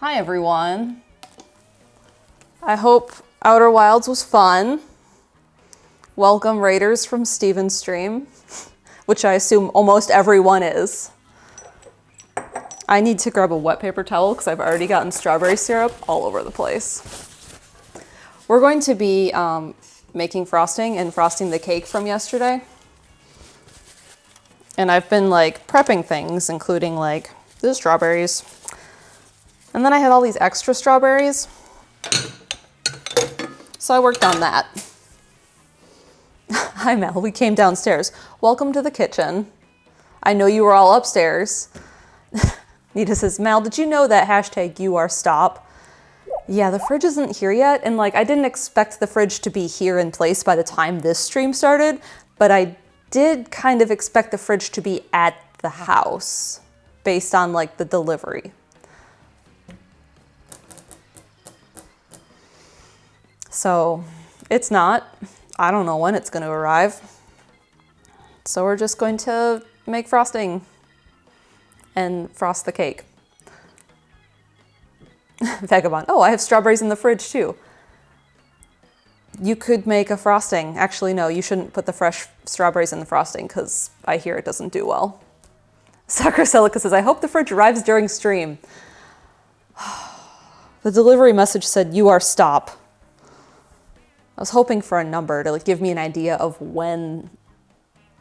Hi everyone. I hope Outer Wilds was fun. Welcome Raiders from Steven's stream, which I assume almost everyone is. I need to grab a wet paper towel because I've already gotten strawberry syrup all over the place. We're going to be making frosting and frosting the cake from yesterday. And I've been like prepping things, including like the strawberries. And then I had all these extra strawberries. So I worked on that. Hi Mel, we came downstairs. Welcome to the kitchen. I know you were all upstairs. Nita says, Mel, did you know that hashtag you are stop? Yeah, the fridge isn't here yet. And like, I didn't expect the fridge to be here in place by the time this stream started, but I did kind of expect the fridge to be at the house based on like the delivery. So it's not. I don't know when it's going to arrive. So we're just going to make frosting and frost the cake. Vagabond. Oh, I have strawberries in the fridge too. You could make a frosting. Actually, no, you shouldn't put the fresh strawberries in the frosting because I hear it doesn't do well. Sacroselica says, I hope the fridge arrives during stream. The delivery message said, you are stop. I was hoping for a number to like give me an idea of when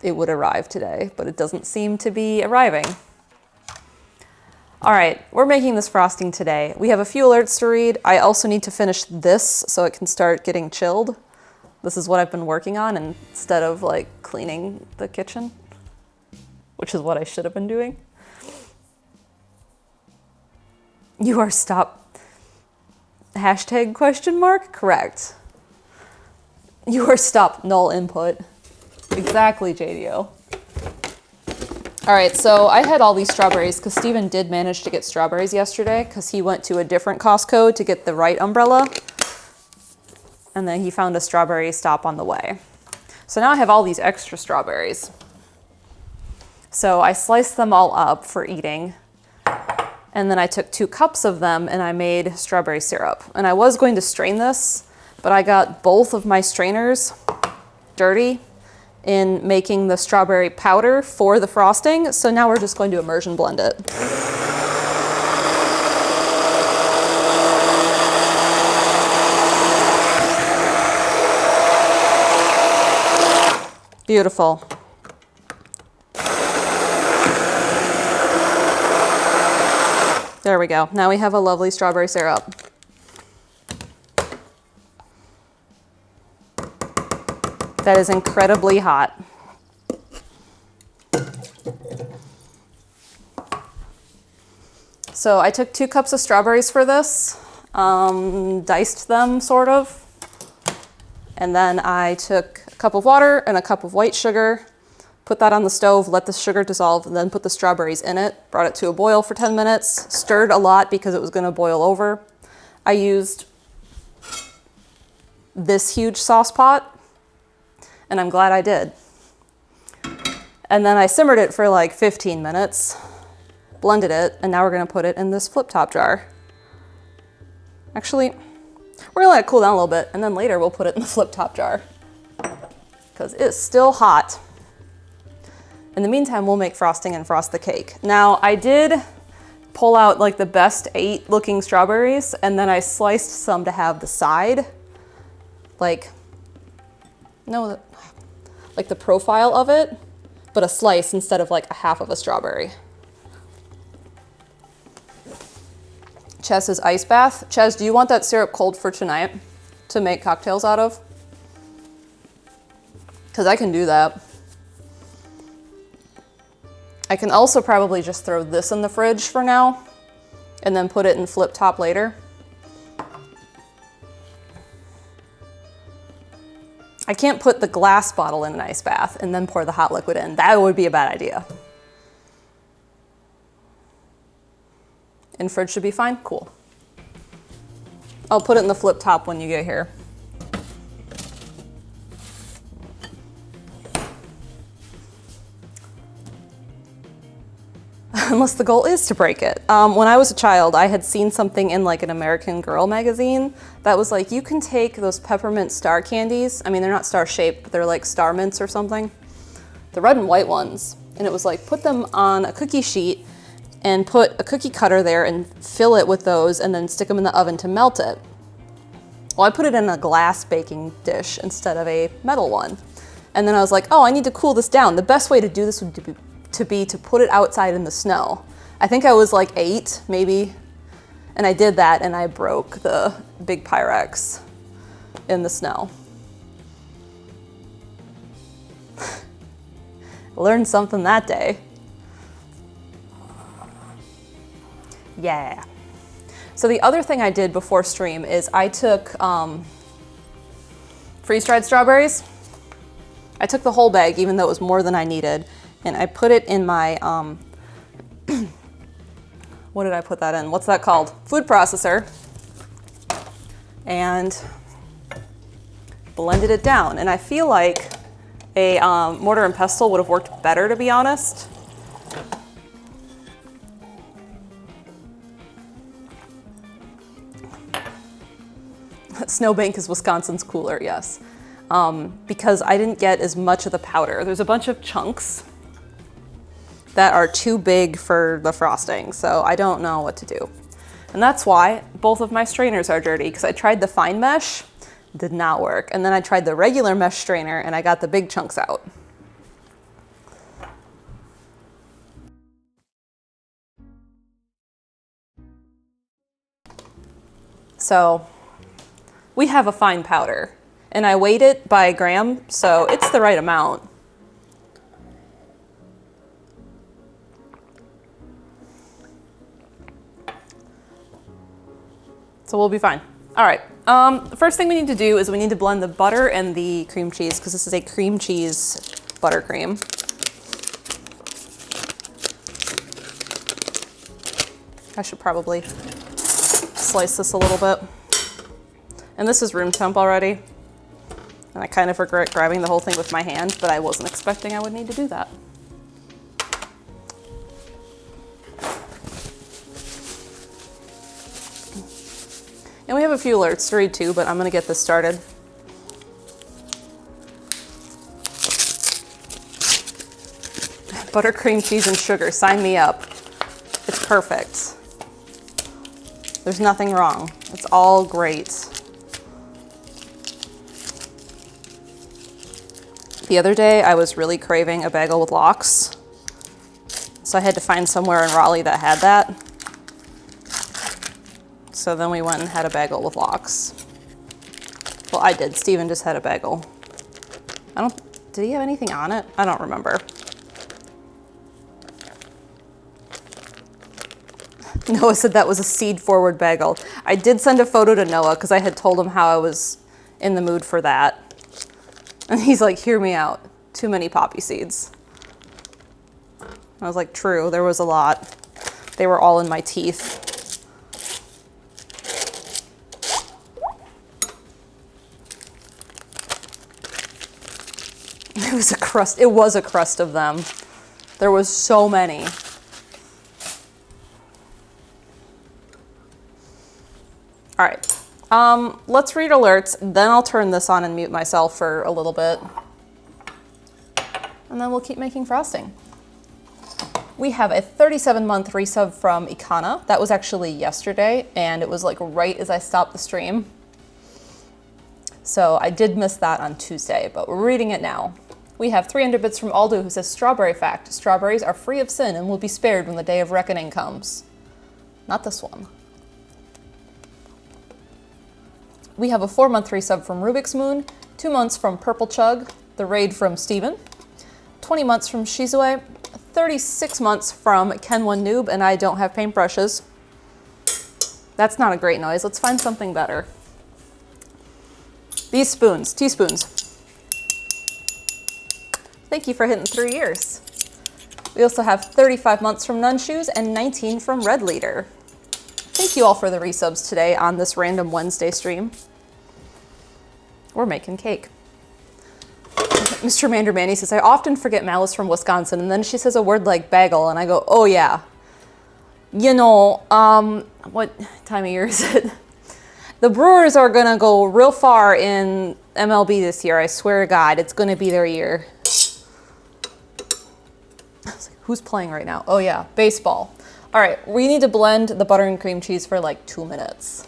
it would arrive today, but it doesn't seem to be arriving. All right, we're making this frosting today. We have a few alerts to read. I also need to finish this so it can start getting chilled. This is what I've been working on instead of like cleaning the kitchen, which is what I should have been doing. You are stop. Hashtag question mark? Correct. You are stop null input. Exactly, JDO. All right, so I had all these strawberries because Steven did manage to get strawberries yesterday because he went to a different Costco to get the right umbrella. And then he found a strawberry stop on the way. So now I have all these extra strawberries. So I sliced them all up for eating. And then I took 2 cups of them and I made strawberry syrup. And I was going to strain this, but I got both of my strainers dirty in making the strawberry powder for the frosting. So now we're just going to immersion blend it. Beautiful. There we go. Now we have a lovely strawberry syrup. That is incredibly hot. So I took 2 cups of strawberries for this, diced them sort of, and then I took a cup of water and a cup of white sugar, put that on the stove, let the sugar dissolve, and then put the strawberries in it, brought it to a boil for 10 minutes, stirred a lot because it was going to boil over. I used this huge sauce pot, and I'm glad I did. And then I simmered it for like 15 minutes, blended it, and now we're gonna put it in this flip top jar. Actually, we're gonna let it cool down a little bit, and then later we'll put it in the flip top jar because it's still hot. In the meantime, we'll make frosting and frost the cake. Now, I did pull out like the best 8 looking strawberries, and then I sliced some to have the side, like the profile of it, but a slice instead of like a half of a strawberry. Ches says ice bath. Ches, do you want that syrup cold for tonight to make cocktails out of? Because I can do that. I can also probably just throw this in the fridge for now and then put it in flip top later. I can't put the glass bottle in an ice bath and then pour the hot liquid in. That would be a bad idea. In fridge should be fine? Cool. I'll put it in the flip top when you get here. unless the goal is to break it. When I was a child, I had seen something in like an American Girl magazine that was like, you can take those peppermint star candies. I mean, they're not star shaped, but they're like star mints or something. The red and white ones. And it was like, put them on a cookie sheet and put a cookie cutter there and fill it with those and then stick them in the oven to melt it. Well, I put it in a glass baking dish instead of a metal one. And then I was like, oh, I need to cool this down. The best way to do this would be to put it outside in the snow. I think I was like 8, maybe. And I did that and I broke the big Pyrex in the snow. Learned something that day. Yeah. So the other thing I did before stream is I took freeze-dried strawberries. I took the whole bag, even though it was more than I needed, and I put it in my, what did I put that in? What's that called? Food processor. And blended it down. And I feel like a mortar and pestle would have worked better, to be honest. Snowbank is Wisconsin's cooler, yes. Because I didn't get as much of the powder. There's a bunch of chunks that are too big for the frosting, so I don't know what to do. And that's why both of my strainers are dirty, because I tried the fine mesh, did not work. And then I tried the regular mesh strainer and I got the big chunks out. So we have a fine powder and I weighed it by gram, so it's the right amount. So we'll be fine. All right, the first thing we need to do is we need to blend the butter and the cream cheese, because this is a cream cheese buttercream. I should probably slice this a little bit. And this is room temp already. And I kind of regret grabbing the whole thing with my hand, but I wasn't expecting I would need to do that. And we have a few alerts to read too, but I'm gonna get this started. Buttercream, cheese, and sugar, sign me up. It's perfect. There's nothing wrong. It's all great. The other day, I was really craving a bagel with lox. So I had to find somewhere in Raleigh that had that. So then we went and had a bagel with lox. Well, I did. Steven just had a bagel. Did he have anything on it? I don't remember. Noah said that was a seed-forward bagel. I did send a photo to Noah because I had told him how I was in the mood for that. And he's like, hear me out. Too many poppy seeds. I was like, true, there was a lot. They were all in my teeth. It was a crust of them. There was so many. All right, let's read alerts, then I'll turn this on and mute myself for a little bit. And then we'll keep making frosting. We have a 37-month resub from Ikana. That was actually yesterday, and it was like right as I stopped the stream. So I did miss that on Tuesday, but we're reading it now. We have 300 bits from Aldo, who says, strawberry fact, strawberries are free of sin and will be spared when the day of reckoning comes. Not this one. We have a 4-month resub from Rubik's Moon, 2 months from Purple Chug, the raid from Steven, 20 months from Shizue, 36 months from Ken One Noob, and I don't have paintbrushes. That's not a great noise. Let's find something better. These spoons, teaspoons. Thank you for hitting 3 years. We also have 35 months from Nunshoes and 19 from Red Leader. Thank you all for the resubs today on this random Wednesday stream. We're making cake. Mr. Mandermanny says, I often forget Malice from Wisconsin, and then she says a word like bagel, and I go, oh yeah. You know, what time of year is it? The Brewers are gonna go real far in MLB this year. I swear to God, it's gonna be their year. I was like, who's playing right now? Oh yeah, baseball. All right, we need to blend the butter and cream cheese for like 2 minutes.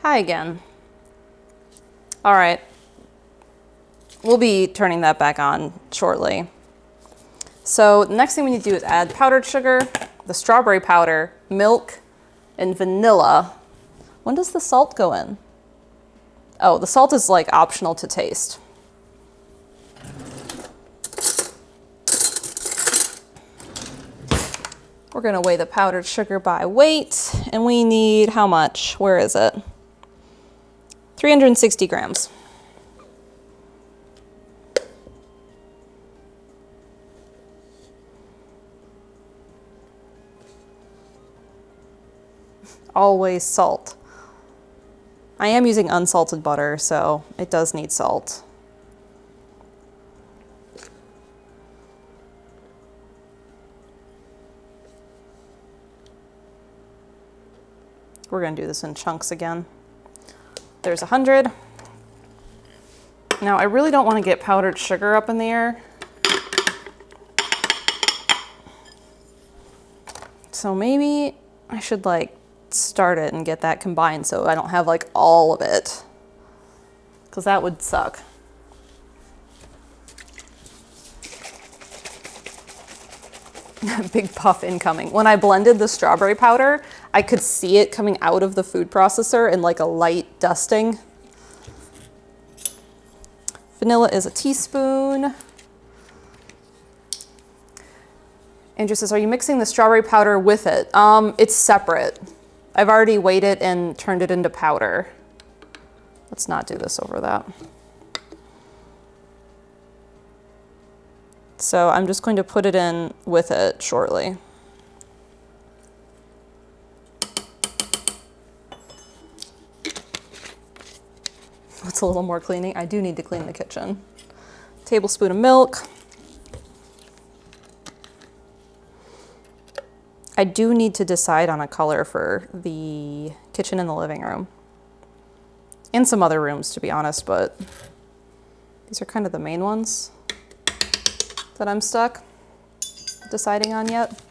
Hi again. All right, we'll be turning that back on shortly. So the next thing we need to do is add powdered sugar, the strawberry powder, milk, and vanilla. When does the salt go in? Oh, the salt is like optional to taste. We're gonna weigh the powdered sugar by weight, and we need how much? Where is it? 360 grams. Always salt. I am using unsalted butter, so it does need salt. We're gonna do this in chunks again. There's 100. Now I really don't want to get powdered sugar up in the air. So maybe I should like start it and get that combined so I don't have like all of it, because that would suck. Big puff incoming. When I blended the strawberry powder, I could see it coming out of the food processor in like a light dusting. Vanilla is a teaspoon. Andrew says, are you mixing the strawberry powder with it? It's separate. I've already weighed it and turned it into powder. Let's not do this over that. So I'm just going to put it in with it shortly. What's a little more cleaning? I do need to clean the kitchen. Tablespoon of milk. I do need to decide on a color for the kitchen and the living room. And some other rooms, to be honest, but these are kind of the main ones that I'm stuck deciding on yet.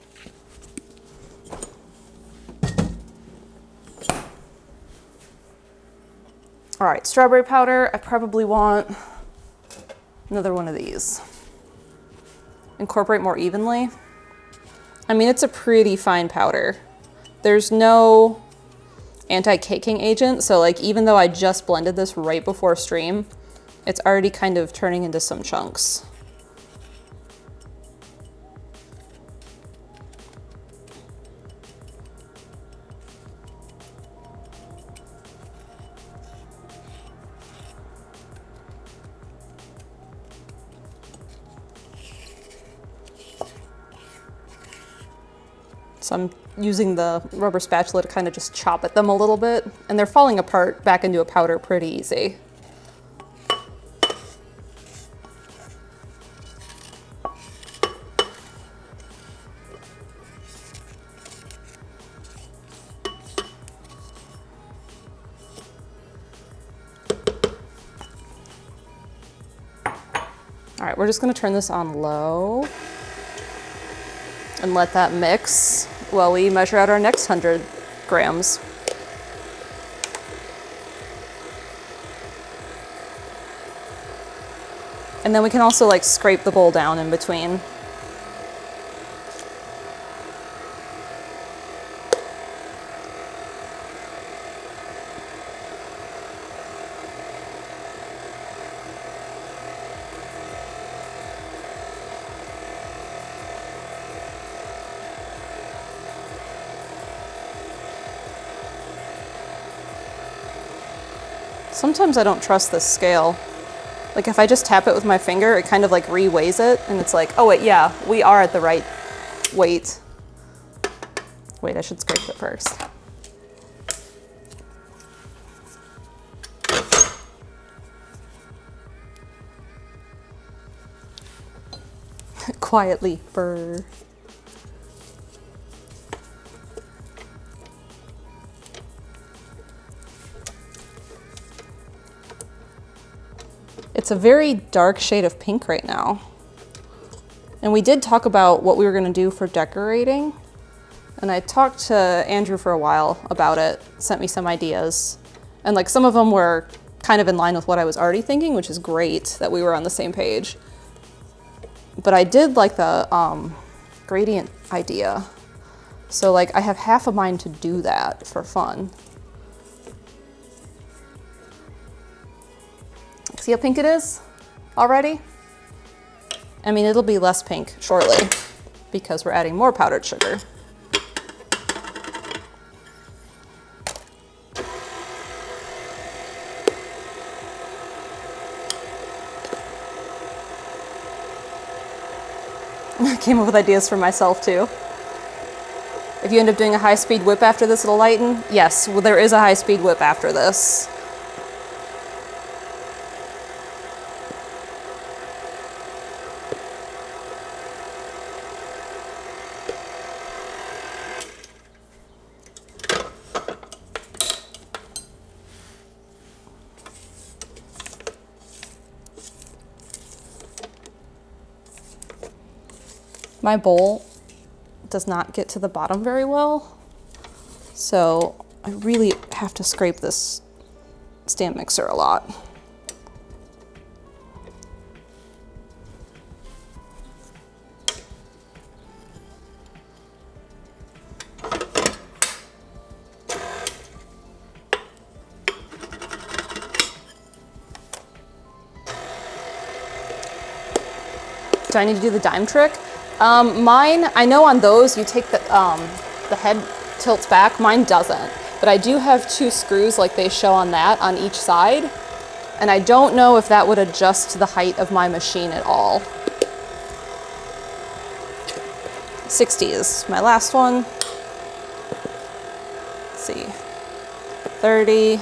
All right, strawberry powder. I probably want another one of these. Incorporate more evenly. I mean, it's a pretty fine powder. There's no anti-caking agent, so like even though I just blended this right before stream, it's already kind of turning into some chunks. So I'm using the rubber spatula to kind of just chop at them a little bit, and they're falling apart back into a powder pretty easy. All right, we're just gonna turn this on low and let that mix while we measure out our next 100 grams. And then we can also like scrape the bowl down in between. Sometimes I don't trust this scale. Like if I just tap it with my finger, it kind of like re-weighs it and it's like, oh wait, yeah, we are at the right weight. Wait, I should scrape it first. Quietly burr. It's a very dark shade of pink right now. And we did talk about what we were gonna do for decorating. And I talked to Andrew for a while about it, sent me some ideas. And like some of them were kind of in line with what I was already thinking, which is great that we were on the same page. But I did like the gradient idea. So like I have half a mind to do that for fun. See how pink it is already? I mean, it'll be less pink shortly because we're adding more powdered sugar. I came up with ideas for myself too. If you end up doing a high-speed whip after this, it'll lighten. Yes, well, there is a high-speed whip after this. My bowl does not get to the bottom very well, so I really have to scrape this stand mixer a lot. Do I need to do the dime trick? Mine, I know on those you take the head tilts back. Mine doesn't, but I do have 2 screws like they show on that on each side. And I don't know if that would adjust to the height of my machine at all. 60 is my last one. Let's see, 30.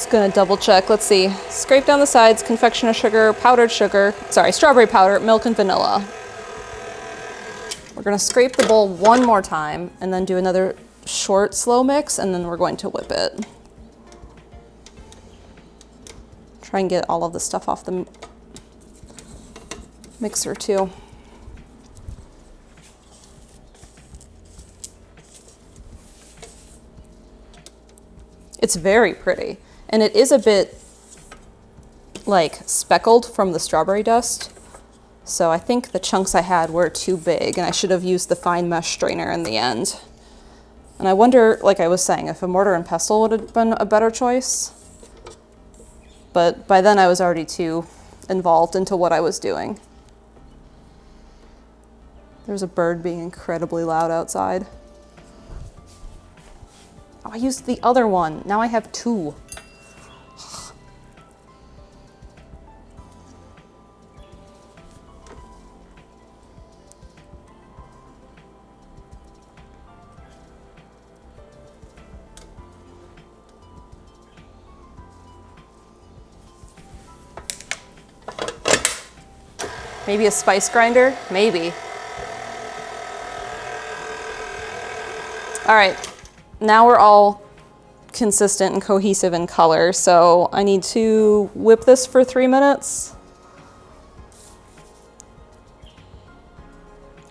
Just gonna double check. Let's see. Scrape down the sides, confectioner sugar, powdered sugar, sorry, strawberry powder, milk, and vanilla. We're gonna scrape the bowl one more time and then do another short, slow mix, and then we're going to whip it. Try and get all of the stuff off the mixer too. It's very pretty, and it is a bit like speckled from the strawberry dust. So I think the chunks I had were too big, and I should have used the fine mesh strainer in the end. And I wonder, like I was saying, if a mortar and pestle would have been a better choice. But by then I was already too involved into what I was doing. There's a bird being incredibly loud outside. Oh, I used the other one. Now I have two. Maybe a spice grinder? Maybe. All right, now we're all consistent and cohesive in color, so I need to whip this for 3 minutes.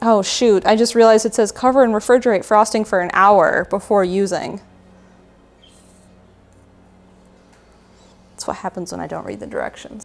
Oh shoot, I just realized it says cover and refrigerate frosting for an hour before using. That's what happens when I don't read the directions.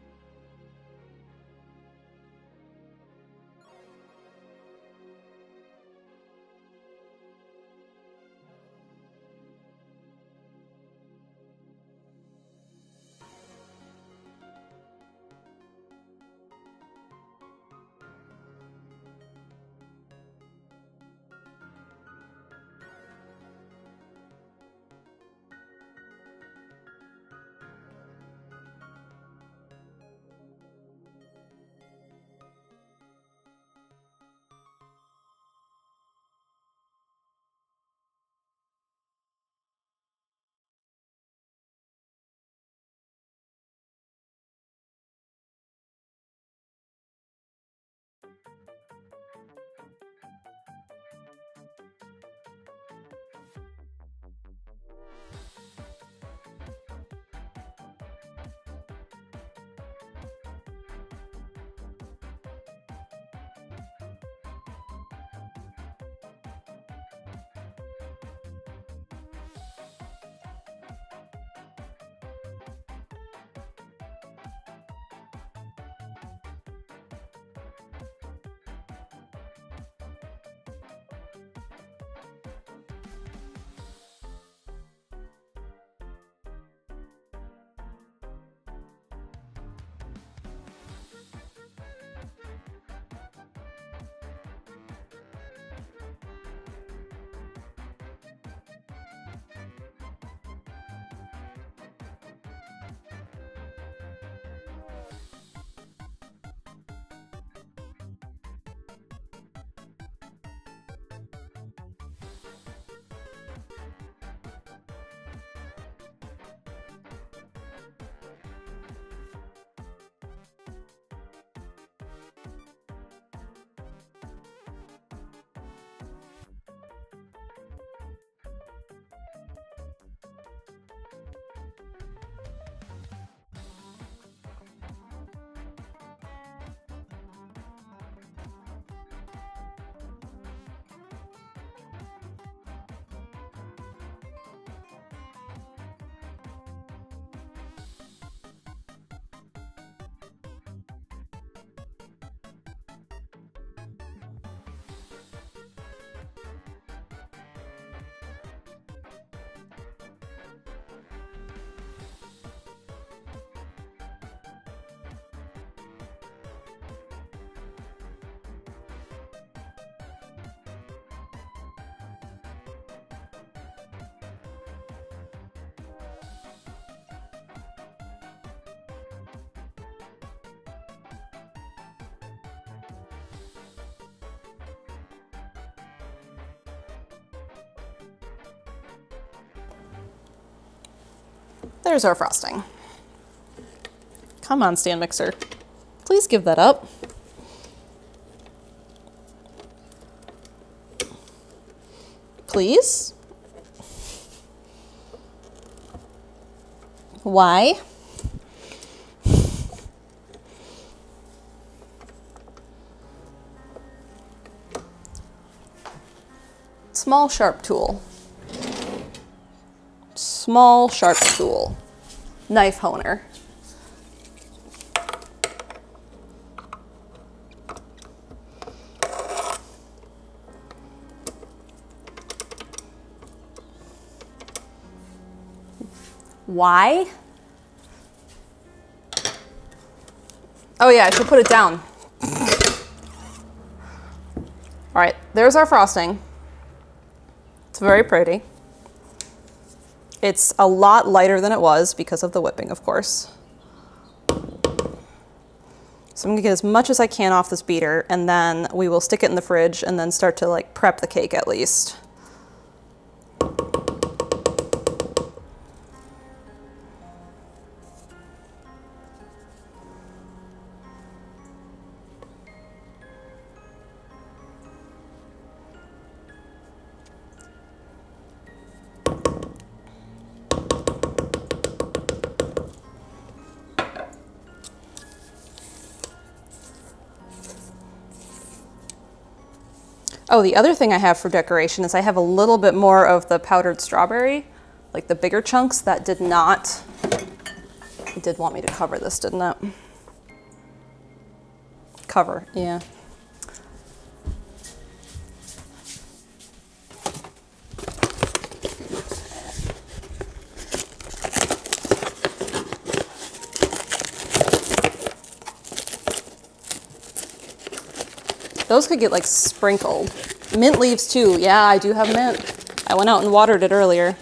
there's our frosting. Come on, stand mixer. Please give that up. Please? Why? Small sharp tool. Small sharp tool. Knife honer. Why? Oh yeah, I should put it down. All right, there's our frosting. It's very pretty. It's a lot lighter than it was because of the whipping, of course. So I'm gonna get as much as I can off this beater, and then we will stick it in the fridge and then start to like prep the cake at least. Oh, the other thing I have for decoration is I have a little bit more of the powdered strawberry, like the bigger chunks that did not, it did want me to cover this, didn't it? Cover, yeah. Those could get like sprinkled. Mint leaves too. Yeah, I do have mint. I went out and watered it earlier.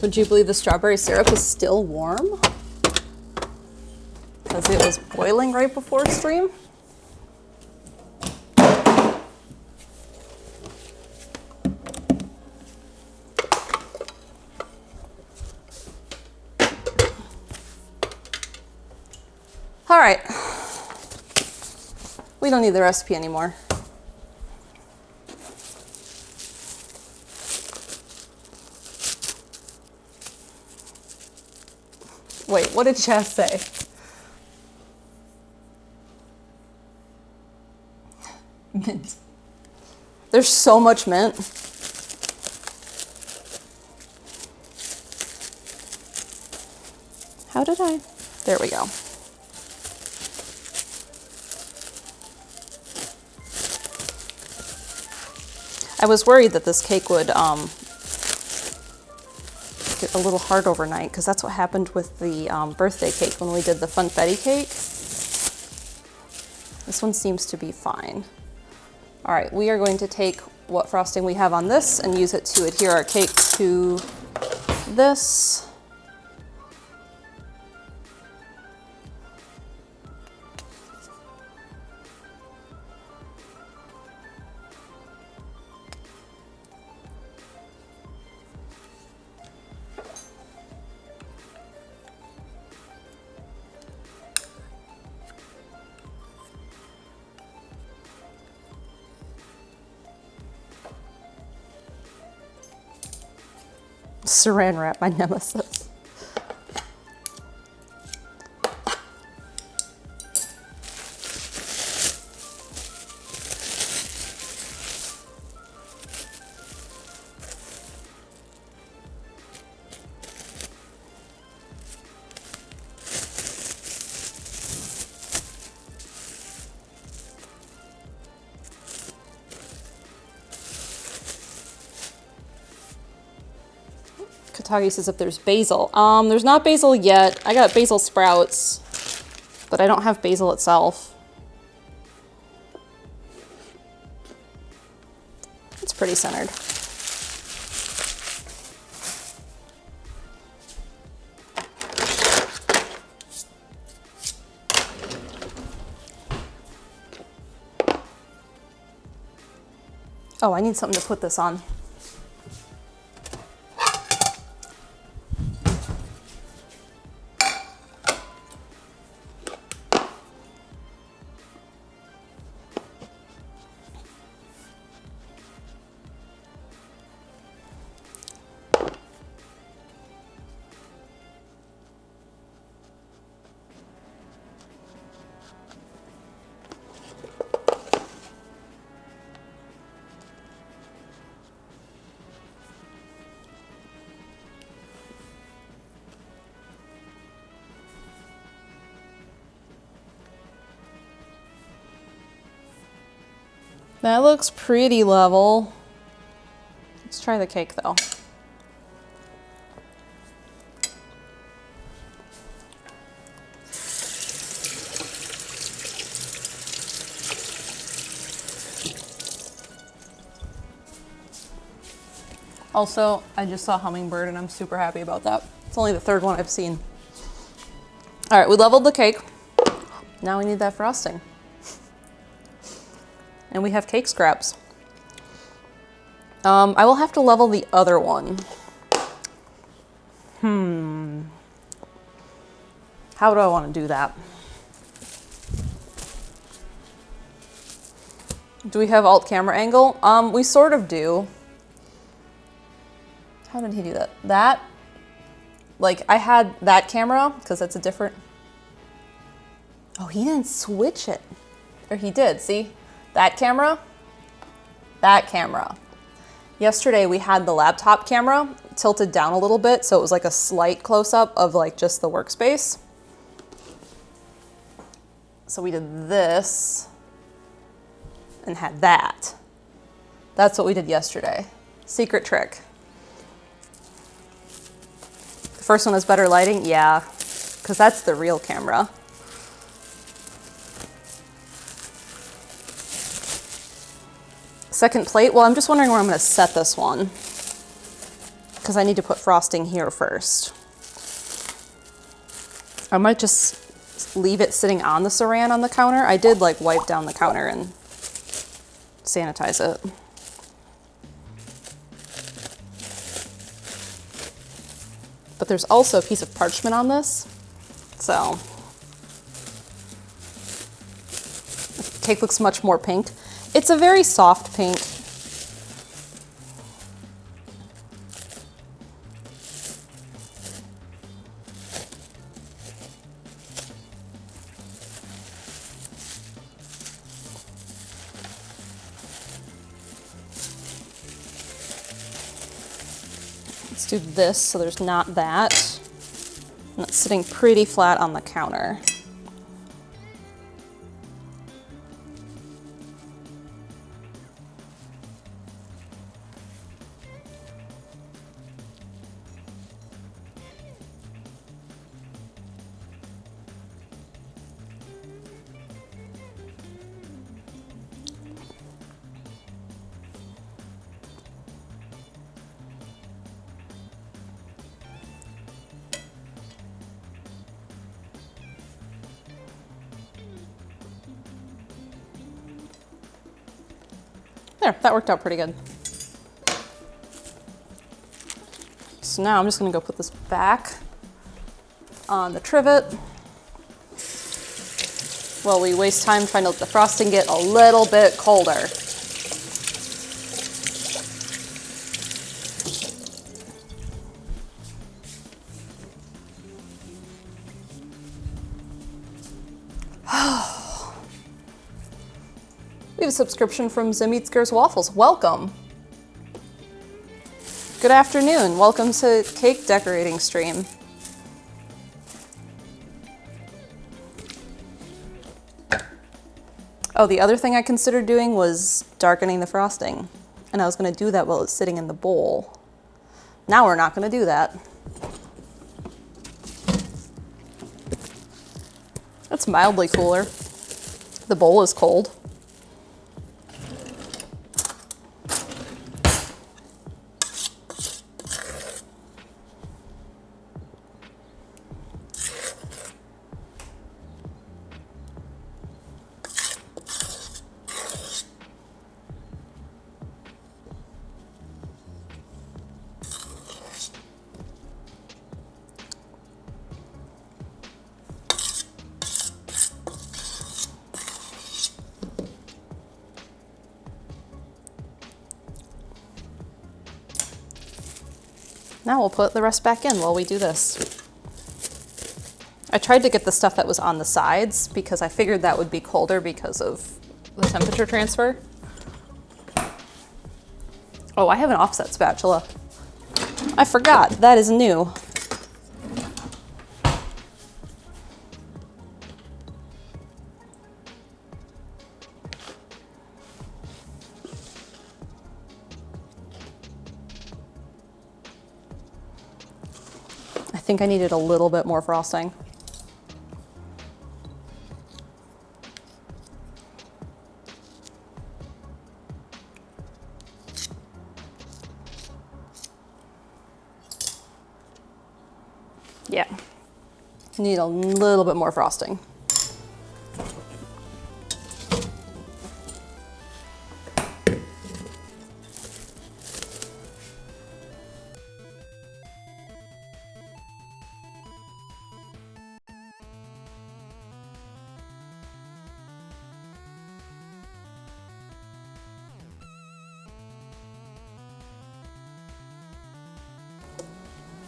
Would you believe the strawberry syrup is still warm? Because it was boiling right before stream. All right. We don't need the recipe anymore. Wait, what did Chaz say? Mint. There's so much mint. How did I? There we go. I was worried that this cake would get a little hard overnight, because that's what happened with the birthday cake when we did the funfetti cake. This one seems to be fine. All right, we are going to take what frosting we have on this and use it to adhere our cake to this. Saran wrap, my nemesis. Katagi says if there's basil. There's not basil yet. I got basil sprouts, but I don't have basil itself. It's pretty centered. Oh, I need something to put this on. That looks pretty level. Let's try the cake though. Also, I just saw hummingbird and I'm super happy about that. It's only the third one I've seen. All right, we leveled the cake. Now we need that frosting. And we have cake scraps. I will have to level the other one. How do I want to do that? Do we have alt camera angle? We sort of do. How did he do that? Like, I had that camera, because that's a different... Oh, he didn't switch it. Or he did, see? That camera. Yesterday we had the laptop camera tilted down a little bit, so it was like a slight close-up of like just the workspace. So we did this and had that. That's what we did yesterday. Secret trick. The first one has better lighting? Yeah, because that's the real camera. Second plate, well, I'm just wondering where I'm going to set this one, because I need to put frosting here first. I might just leave it sitting on the saran on the counter. I did like wipe down the counter and sanitize it. But there's also a piece of parchment on this, so the cake looks much more pink. It's a very soft pink. Let's do this so there's not that. And it's sitting pretty flat on the counter. There, that worked out pretty good. So now I'm just gonna go put this back on the trivet while we waste time trying to let the frosting get a little bit colder. We have a subscription from Zim Eats Gears Waffles. Welcome. Good afternoon. Welcome to cake decorating stream. Oh, the other thing I considered doing was darkening the frosting. And I was going to do that while it's sitting in the bowl. Now we're not going to do that. It's mildly cooler. The bowl is cold. Now we'll put the rest back in while we do this. I tried to get the stuff that was on the sides because I figured that would be colder because of the temperature transfer. Oh, I have an offset spatula. I forgot, that is new. I think I needed a little bit more frosting. Yeah, need a little bit more frosting.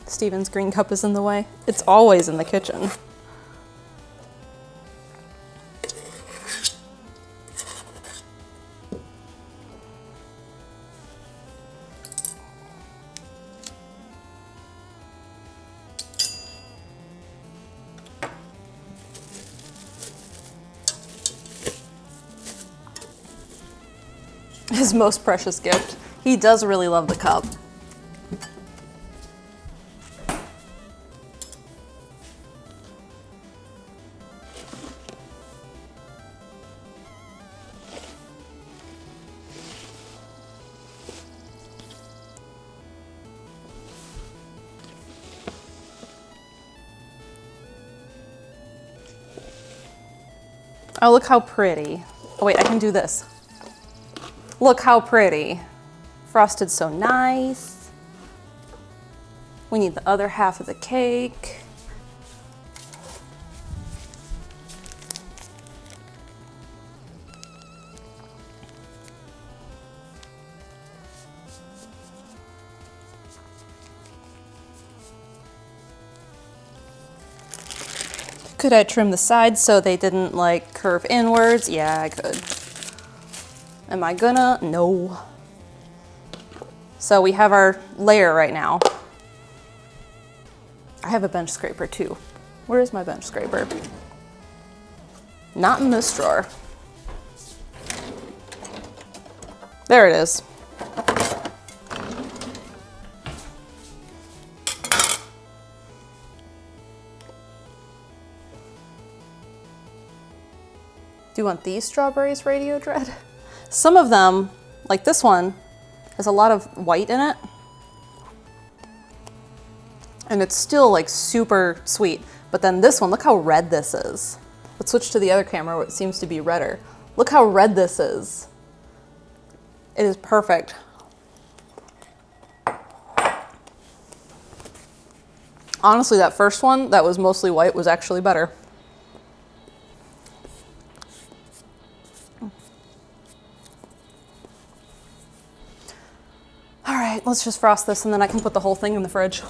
Steven's green cup is in the way. It's always in the kitchen. His most precious gift. He does really love the cup. Oh, look how pretty. Oh wait, I can do this. Look how pretty. Frosted so nice. We need the other half of the cake. Could I trim the sides so they didn't like curve inwards? Yeah, I could. Am I gonna? No. So we have our layer right now. I have a bench scraper too. Where is my bench scraper? Not in this drawer. There it is. Do you want these strawberries Radio Dread? Some of them, like this one, has a lot of white in it. And it's still like super sweet. But then this one, look how red this is. Let's switch to the other camera where it seems to be redder. Look how red this is. It is perfect. Honestly, that first one that was mostly white was actually better. All right, let's just frost this and then I can put the whole thing in the fridge.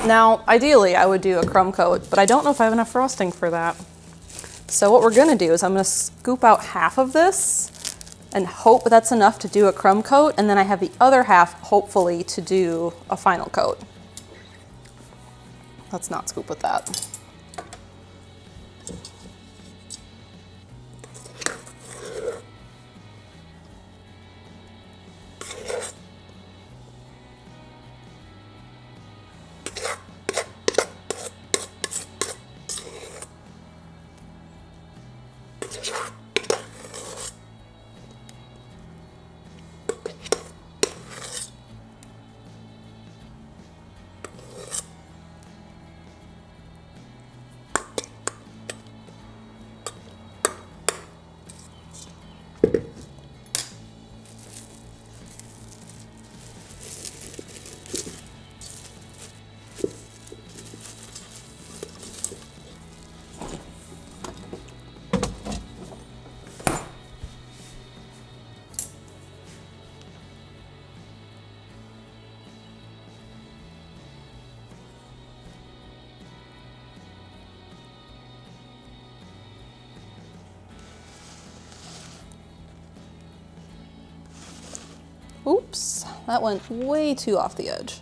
Now, ideally I would do a crumb coat, but I don't know if I have enough frosting for that. So what we're gonna do is I'm gonna scoop out half of this and hope that's enough to do a crumb coat, and then I have the other half, hopefully, to do a final coat. Let's not scoop with that. Oops, that went way too off the edge.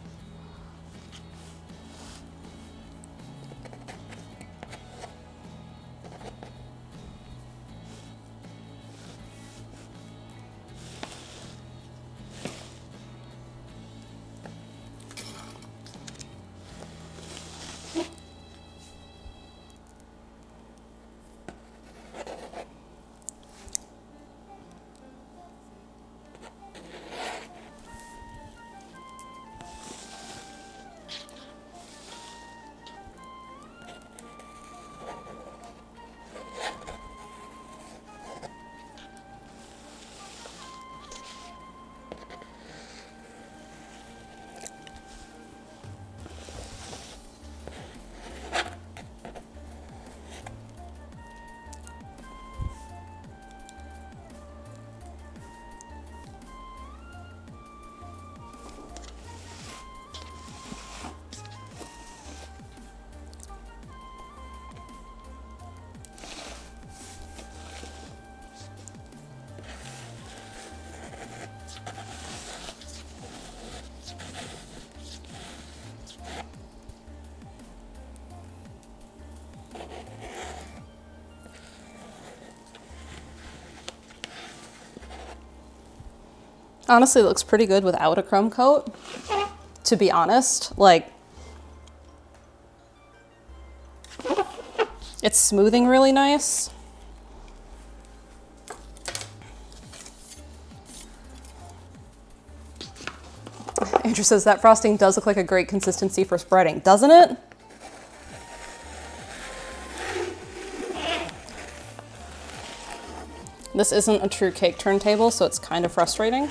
Honestly, it looks pretty good without a crumb coat, to be honest. Like, it's smoothing really nice. Andrew says that frosting does look like a great consistency for spreading, doesn't it? This isn't a true cake turntable, so it's kind of frustrating.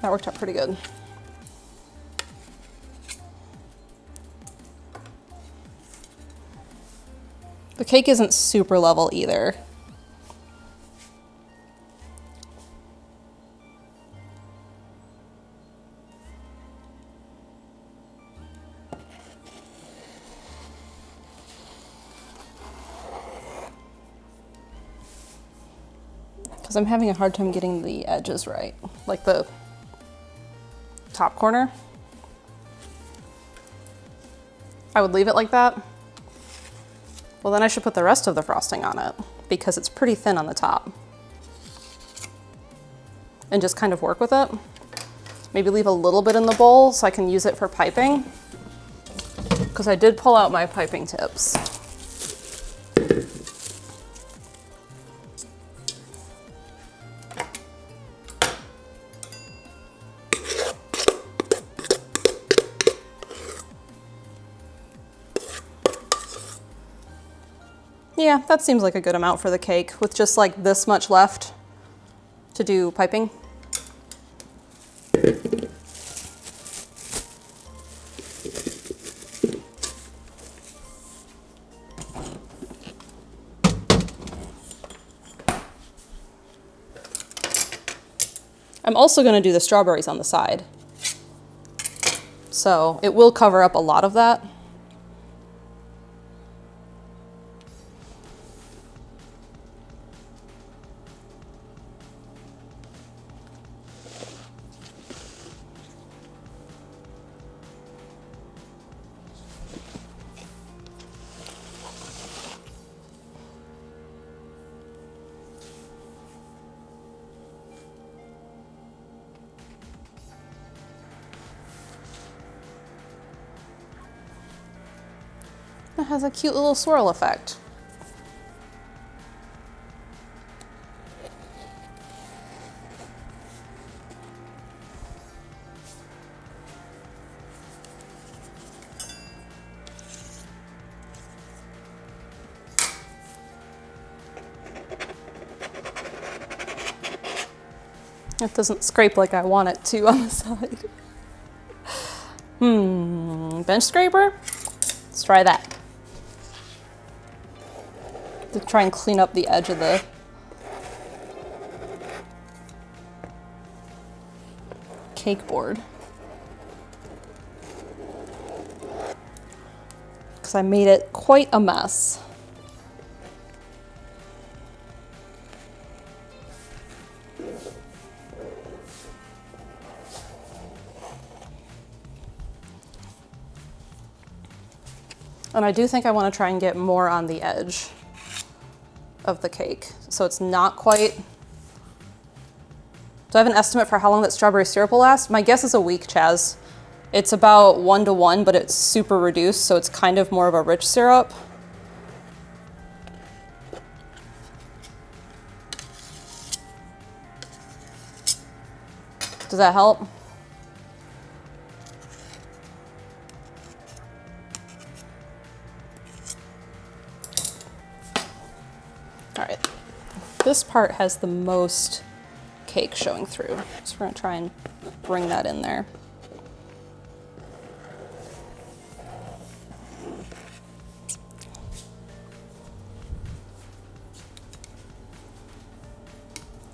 That worked out pretty good. The cake isn't super level either. Because I'm having a hard time getting the edges right, like the top corner. I would leave it like that. Well, then I should put the rest of the frosting on it because it's pretty thin on the top. And just kind of work with it. Maybe leave a little bit in the bowl so I can use it for piping. Because I did pull out my piping tips. Yeah, that seems like a good amount for the cake with just like this much left to do piping. I'm also going to do the strawberries on the side. So it will cover up a lot of that. It has a cute little swirl effect. It doesn't scrape like I want it to on the side. Bench scraper? Let's try that. To try and clean up the edge of the cake board. because I made it quite a mess. And I do think I want to try and get more on the edge of the cake, so it's not quite... Do I have an estimate for how long that strawberry syrup will last? My guess is a week, Chaz. It's about 1:1, but it's super reduced, so it's kind of more of a rich syrup. Does that help? All right, this part has the most cake showing through, so we're gonna try and bring that in there.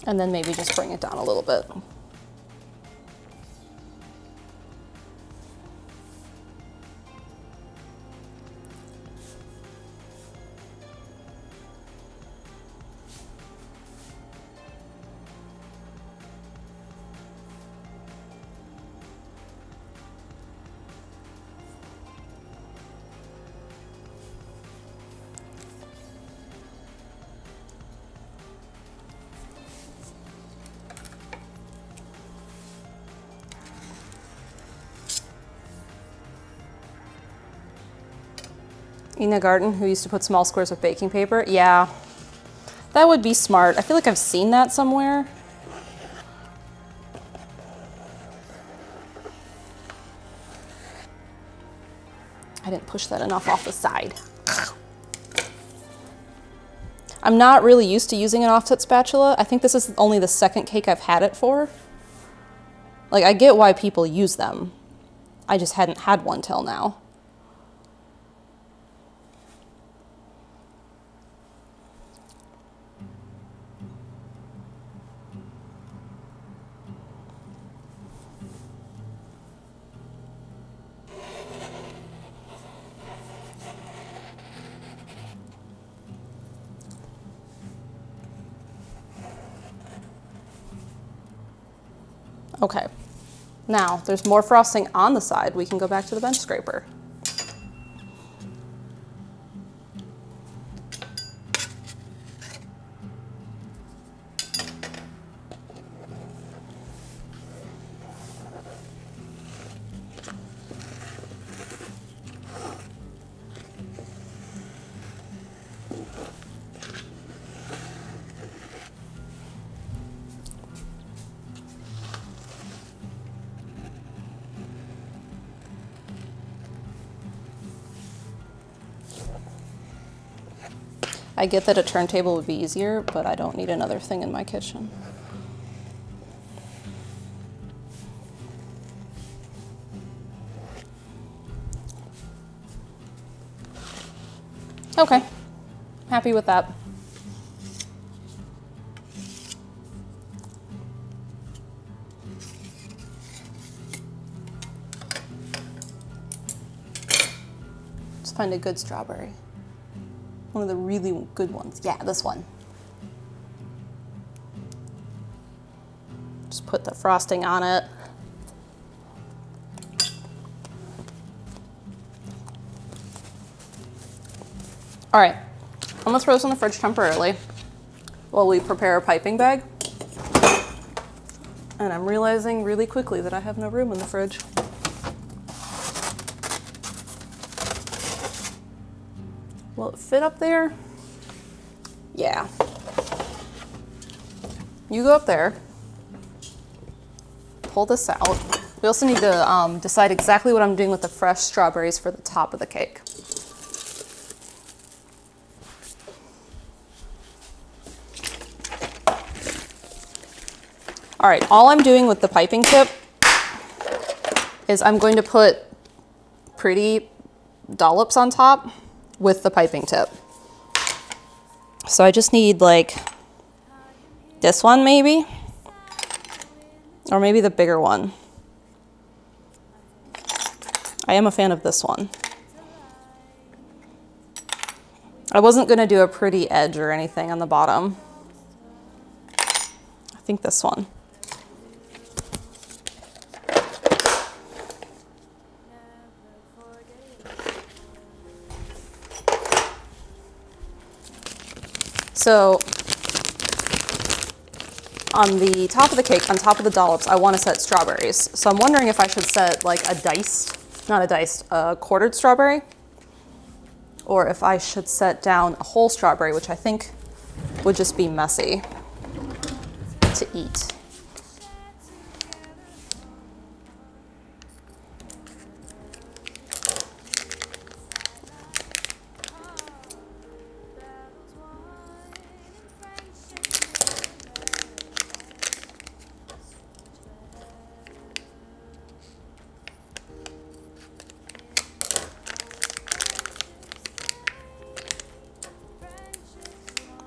And then maybe just bring it down a little bit. Ina Garten, who used to put small squares of baking paper. Yeah, that would be smart. I feel like I've seen that somewhere. I didn't push that enough off the side. I'm not really used to using an offset spatula. I think this is only the second cake I've had it for. Like, I get why people use them. I just hadn't had one till now. Okay, now there's more frosting on the side. We can go back to the bench scraper. I get that a turntable would be easier, but I don't need another thing in my kitchen. Okay, happy with that. Let's find a good strawberry. One of the really good ones. Yeah, this one. Just put the frosting on it. All right, I'm gonna throw this in the fridge temporarily while we prepare a piping bag. And I'm realizing really quickly that I have no room in the fridge. Will it fit up there? Yeah. You go up there, pull this out. We also need to decide exactly what I'm doing with the fresh strawberries for the top of the cake. All right, all I'm doing with the piping tip is I'm going to put pretty dollops on top with the piping tip. So I just need like this one maybe, or maybe the bigger one. I am a fan of this one. I wasn't gonna do a pretty edge or anything on the bottom. I think this one. So on the top of the cake, on top of the dollops, I want to set strawberries. So I'm wondering if I should set like a quartered strawberry, or if I should set down a whole strawberry, which I think would just be messy to eat.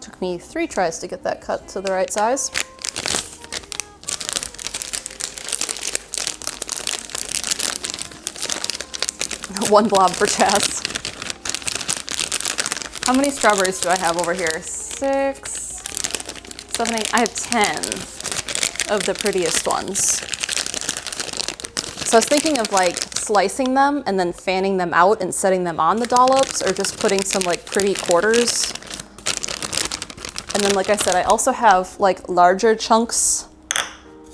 Took me 3 tries to get that cut to the right size. One blob for Chess. How many strawberries do I have over here? 6, 7, 8. I have 10 of the prettiest ones. So I was thinking of like slicing them and then fanning them out and setting them on the dollops, or just putting some like pretty quarters. And then, like I said, I also have like larger chunks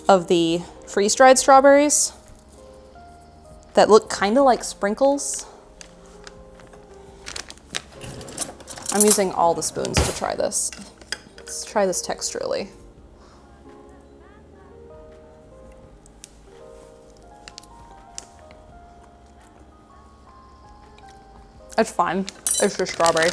of the freeze-dried strawberries that look kind of like sprinkles. I'm using all the spoons to try this. Let's try this texturally. It's fine. It's just strawberry.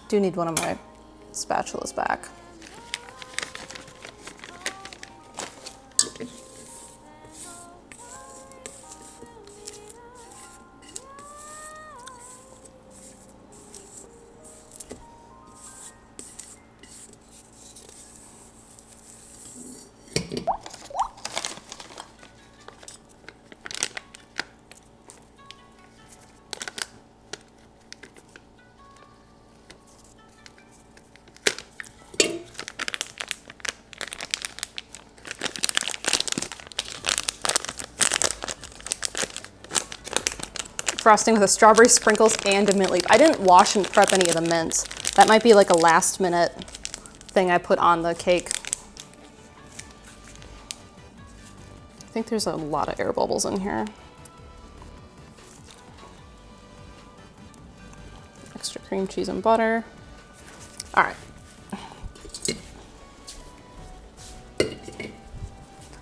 Do need one of my spatulas back. Frosting with the strawberry sprinkles and a mint leaf. I didn't wash and prep any of the mint. That might be like a last minute thing I put on the cake. I think there's a lot of air bubbles in here. Extra cream cheese and butter. All right.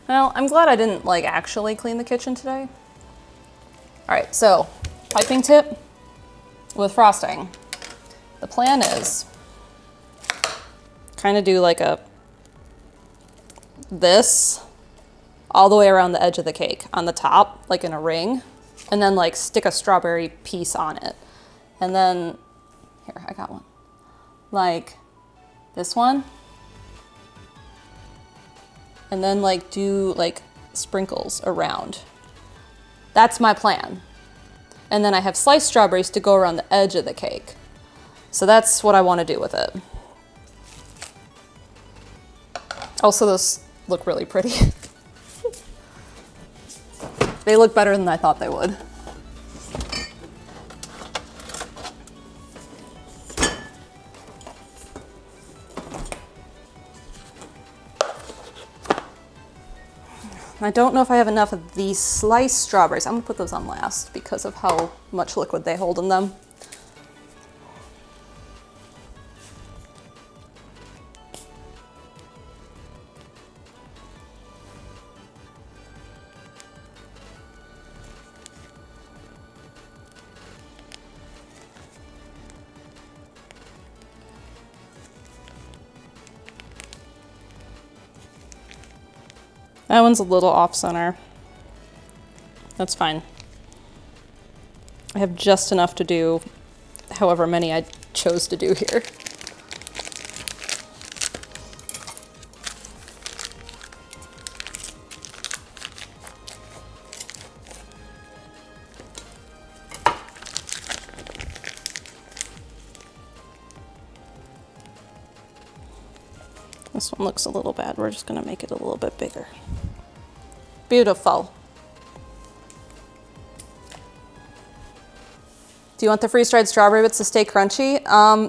Well, I'm glad I didn't like actually clean the kitchen today. All right, so piping tip with frosting. The plan is kind of do like this all the way around the edge of the cake on the top, like in a ring, and then like stick a strawberry piece on it. And then, here, I got one. Like this one. And then like do like sprinkles around. That's my plan. And then I have sliced strawberries to go around the edge of the cake. So that's what I want to do with it. Also, those look really pretty. They look better than I thought they would. I don't know if I have enough of these sliced strawberries. I'm gonna put those on last because of how much liquid they hold in them. That one's a little off center. That's fine. I have just enough to do however many I chose to do here. This one looks a little bad. We're just gonna make it a little bit bigger. Beautiful. Do you want the freeze-dried strawberry bits to stay crunchy?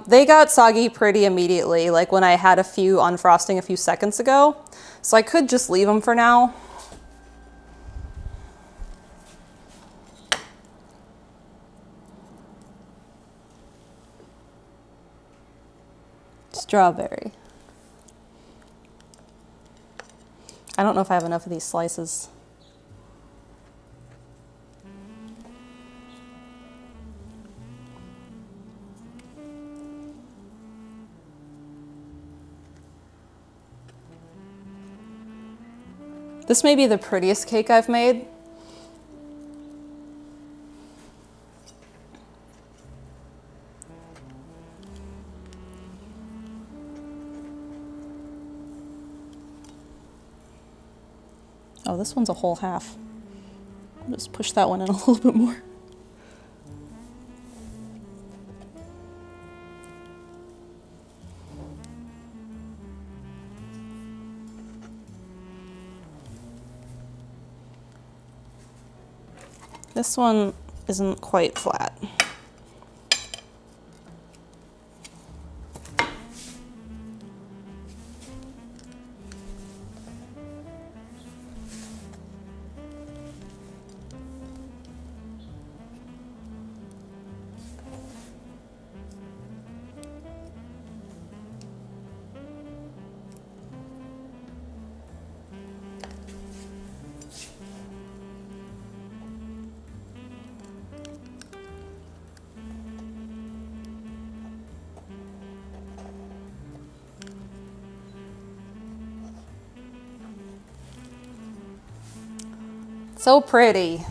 They got soggy pretty immediately, like when I had a few on frosting a few seconds ago. So I could just leave them for now. Strawberry. I don't know if I have enough of these slices. This may be the prettiest cake I've made. Oh, this one's a whole half. I'll just push that one in a little bit more. This one isn't quite flat. So pretty.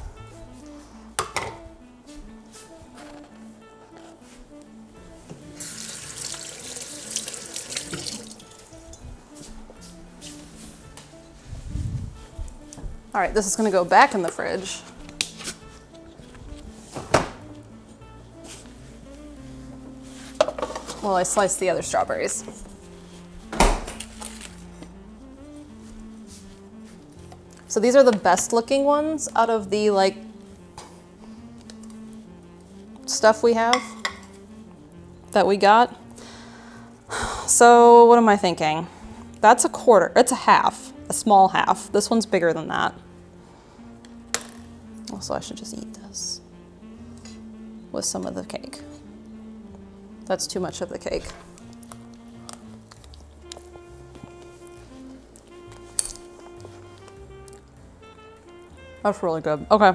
All right, this is gonna go back in the fridge. While I slice the other strawberries. So these are the best looking ones out of the like stuff we have that we got. So what am I thinking? That's a quarter, it's a half, a small half. This one's bigger than that. Also, I should just eat this with some of the cake. That's too much of the cake. That's really good. Okay.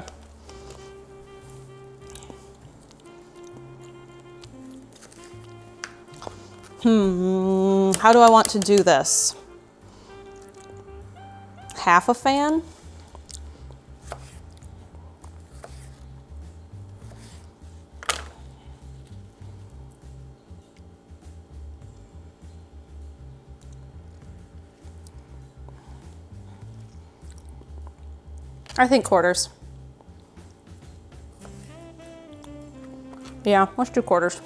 How do I want to do this? Half a fan? I think quarters. Yeah, let's do quarters.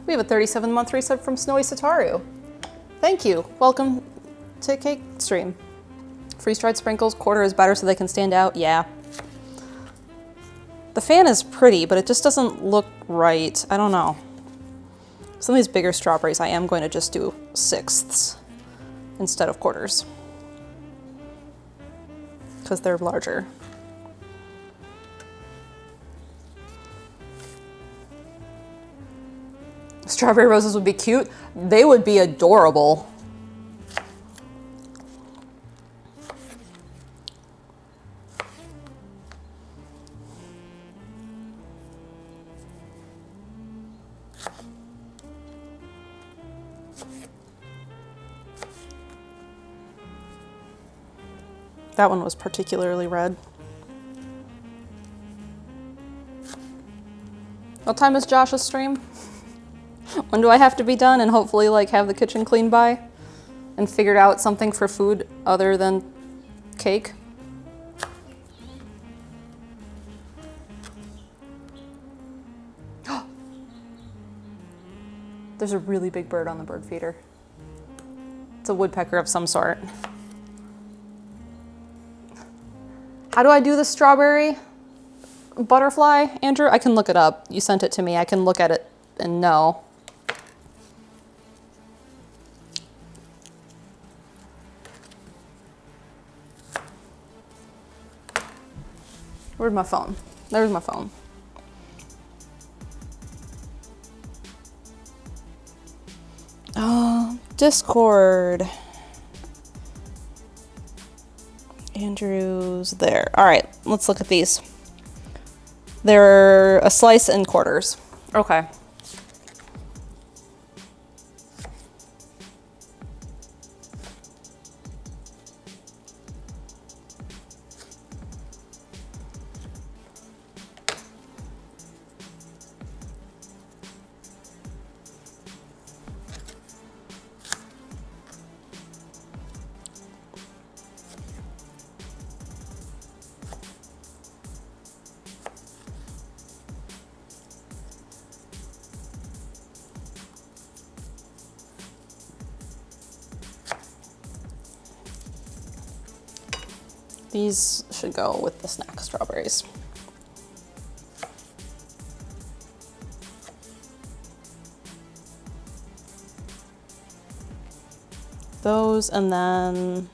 We have a 37-month resub from Snowy Sataru. Thank you. Welcome to Cake Stream. Freeze-dried sprinkles, quarter is better so they can stand out. Yeah. The fan is pretty, but it just doesn't look right. I don't know. Some of these bigger strawberries, I am going to just do sixths instead of quarters because they're larger. Strawberry roses would be cute. They would be adorable. That one was particularly red. What time is Josh's stream? When do I have to be done and hopefully like have the kitchen cleaned by? And figured out something for food other than cake? There's a really big bird on the bird feeder. It's a woodpecker of some sort. How do I do the strawberry butterfly, Andrew? I can look it up. You sent it to me. I can look at it and know. Where's my phone? There's my phone. Discord. Andrew's there. All right, let's look at these. They're a slice and quarters. Okay. These should go with the snack strawberries. Those, and then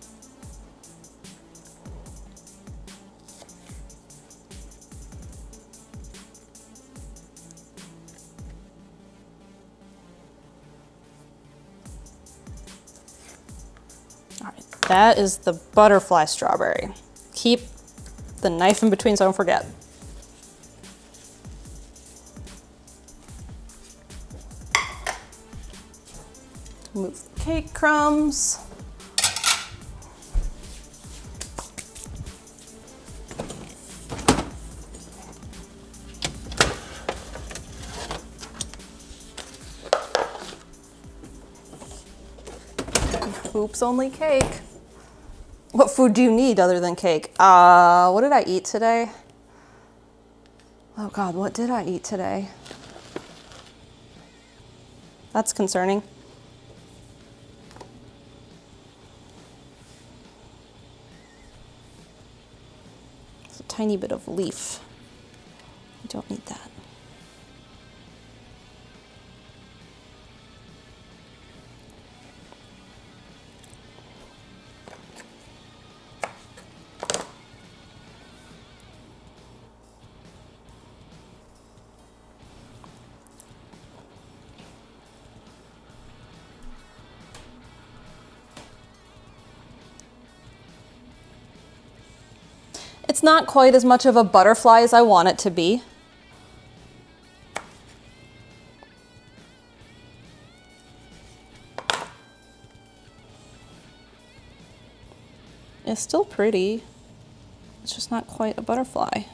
all right, that is the butterfly strawberry. Keep the knife in between so I don't forget. Move the cake crumbs. Oops, only cake. What food do you need other than cake? What did I eat today? Oh God, what did I eat today? That's concerning. It's a tiny bit of leaf. I don't need that. It's not quite as much of a butterfly as I want it to be. It's still pretty. It's just not quite a butterfly.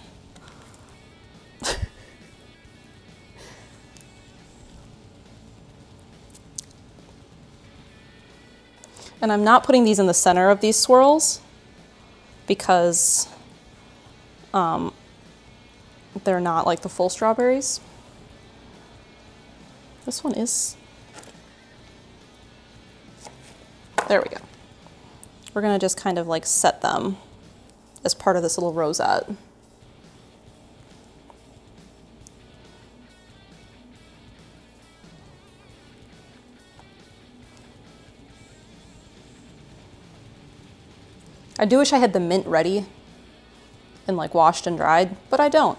And I'm not putting these in the center of these swirls because they're not like the full strawberries. This one is. There we go. We're gonna just kind of like set them as part of this little rosette. I do wish I had the mint ready and like washed and dried, but I don't.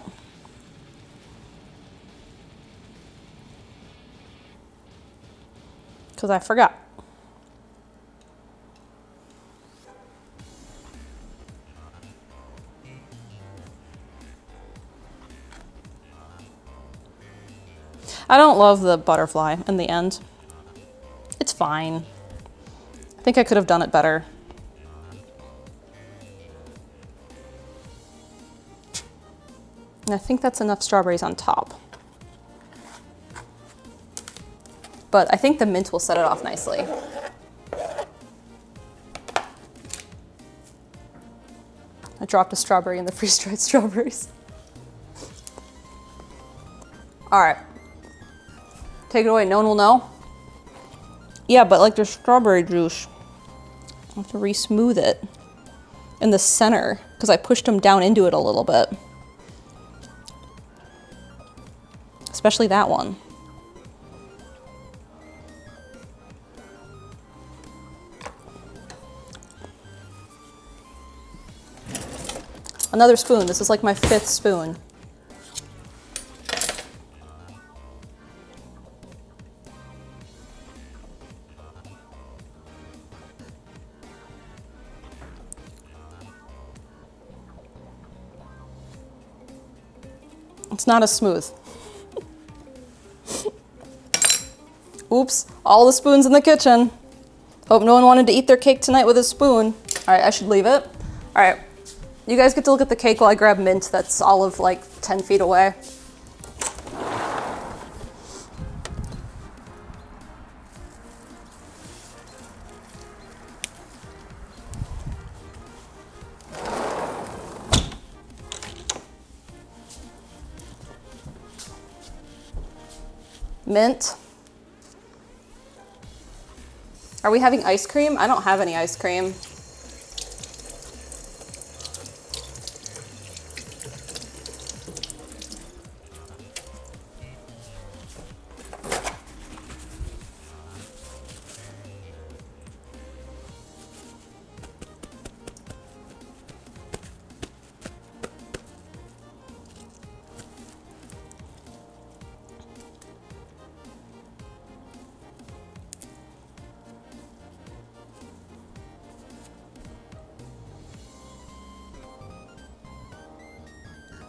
Because I forgot. I don't love the butterfly in the end. It's fine. I think I could have done it better. And I think that's enough strawberries on top. But I think the mint will set it off nicely. I dropped a strawberry in the freeze-dried strawberries. All right. Take it away, no one will know? Yeah, but like there's strawberry juice. I have to re-smooth it in the center because I pushed them down into it a little bit. Especially that one. Another spoon. This is like my 5th spoon. It's not as smooth. Oops, all the spoons in the kitchen. Hope no one wanted to eat their cake tonight with a spoon. All right, I should leave it. All right, you guys get to look at the cake while I grab mint that's all of like 10 feet away. Mint. Are we having ice cream? I don't have any ice cream.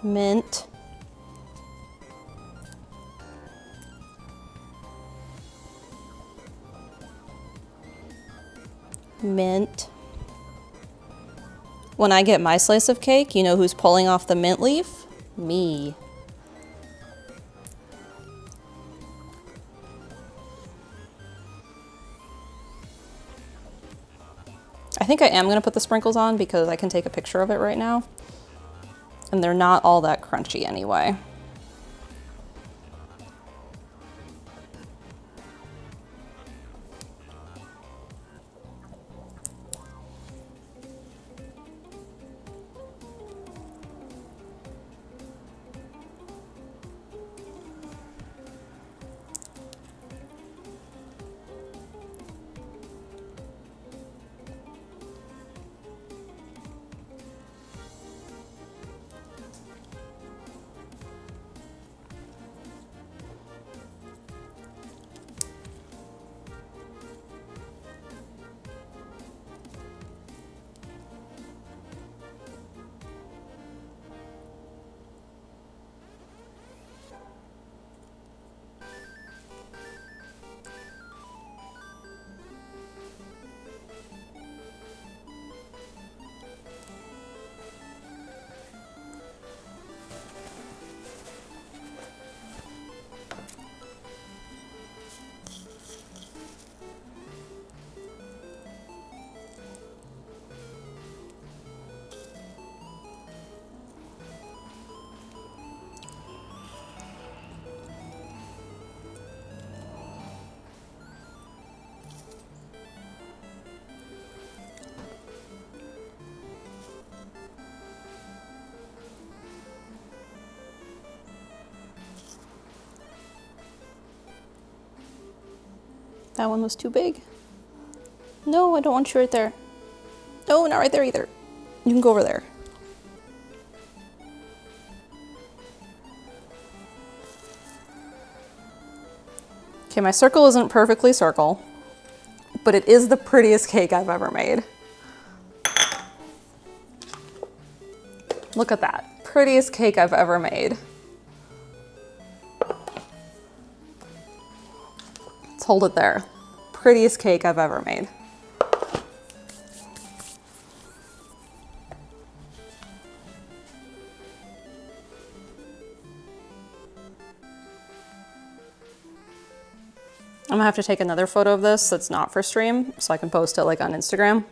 Mint. Mint. When I get my slice of cake, you know who's pulling off the mint leaf? Me. I think I am gonna put the sprinkles on because I can take a picture of it right now. And they're not all that crunchy anyway. That one was too big. No, I don't want you right there. No, not right there either. You can go over there. Okay, my circle isn't perfectly circle, but it is the prettiest cake I've ever made. Look at that. Prettiest cake I've ever made. Let's hold it there. prettiest cake I've ever made. I'm gonna have to take another photo of this that's not for stream so I can post it like on Instagram.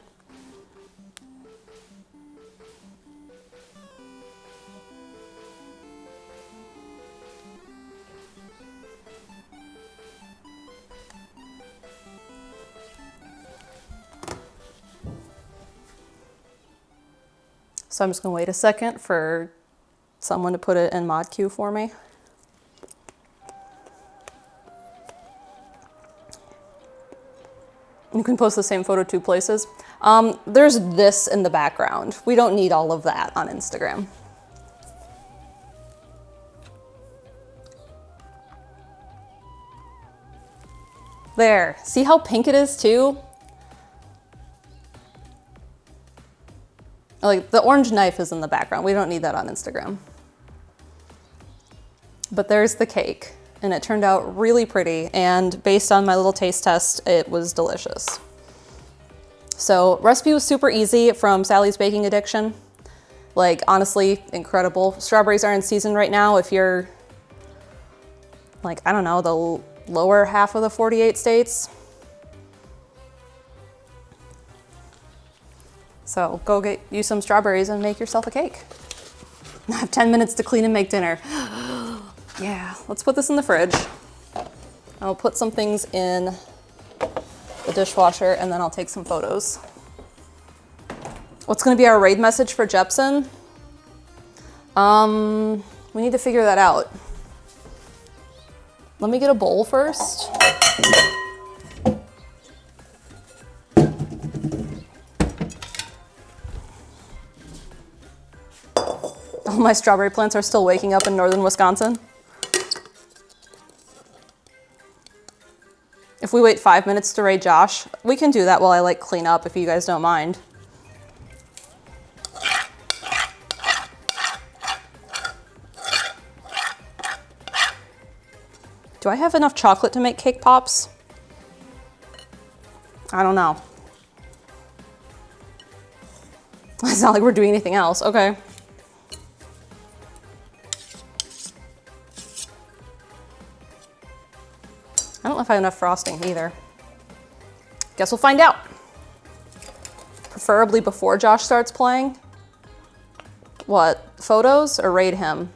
So I'm just gonna wait a second for someone to put it in mod queue for me. You can post the same photo 2 places. There's this in the background. We don't need all of that on Instagram. There, see how pink it is too? Like the orange knife is in the background. We don't need that on Instagram. But there's the cake and it turned out really pretty. And based on my little taste test, it was delicious. So recipe was super easy from Sally's Baking Addiction. Like honestly, incredible. Strawberries are in season right now. If you're like, I don't know, the lower half of the 48 states. So go get you some strawberries and make yourself a cake. I have 10 minutes to clean and make dinner. Yeah, let's put this in the fridge. I'll put some things in the dishwasher and then I'll take some photos. What's gonna be our raid message for Jepson? We need to figure that out. Let me get a bowl first. All my strawberry plants are still waking up in northern Wisconsin. If we wait 5 minutes to raid Josh, we can do that while I like clean up if you guys don't mind. Do I have enough chocolate to make cake pops? I don't know. It's not like we're doing anything else. Okay. I don't know if I have enough frosting either. Guess we'll find out. Preferably before Josh starts playing. What, photos or raid him?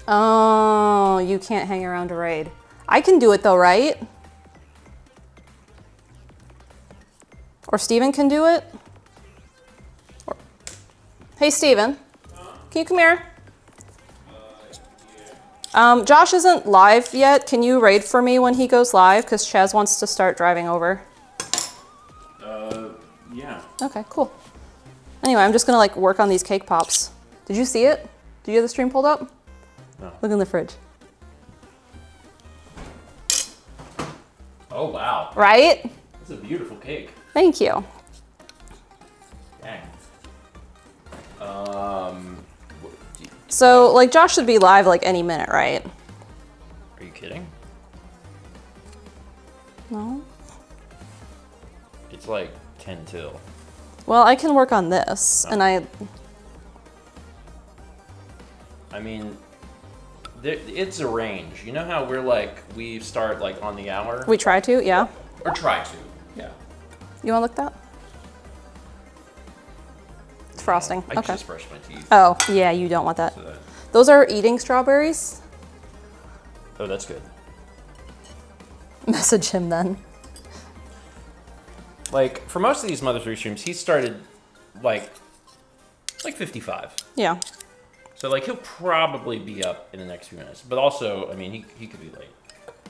Oh, you can't hang around to raid. I can do it though, right? Or Steven can do it? Hey, Steven, can you come here? Josh isn't live yet. Can you raid for me when he goes live? Because Chaz wants to start driving over. Yeah. Okay, cool. Anyway, I'm just gonna like work on these cake pops. Did you see it? Did you have the stream pulled up? No. Look in the fridge. Oh, wow. Right? That's a beautiful cake. Thank you. Dang. So, like, Josh should be live like any minute, right? Are you kidding? No? It's like 10 till. Well, I can work on this, and I mean, it's a range. You know how we're like, we start like on the hour? we try to, yeah. Or try to, yeah. You wanna look that? It's frosting, I okay. just brushed my teeth. Oh, yeah, you don't want that. So that. Those are eating strawberries. Oh, that's good. Message him then. Like, for most of these Mother 3 streams, he started like 55. Yeah. So like he'll probably be up in the next few minutes. But also, I mean, he could be late.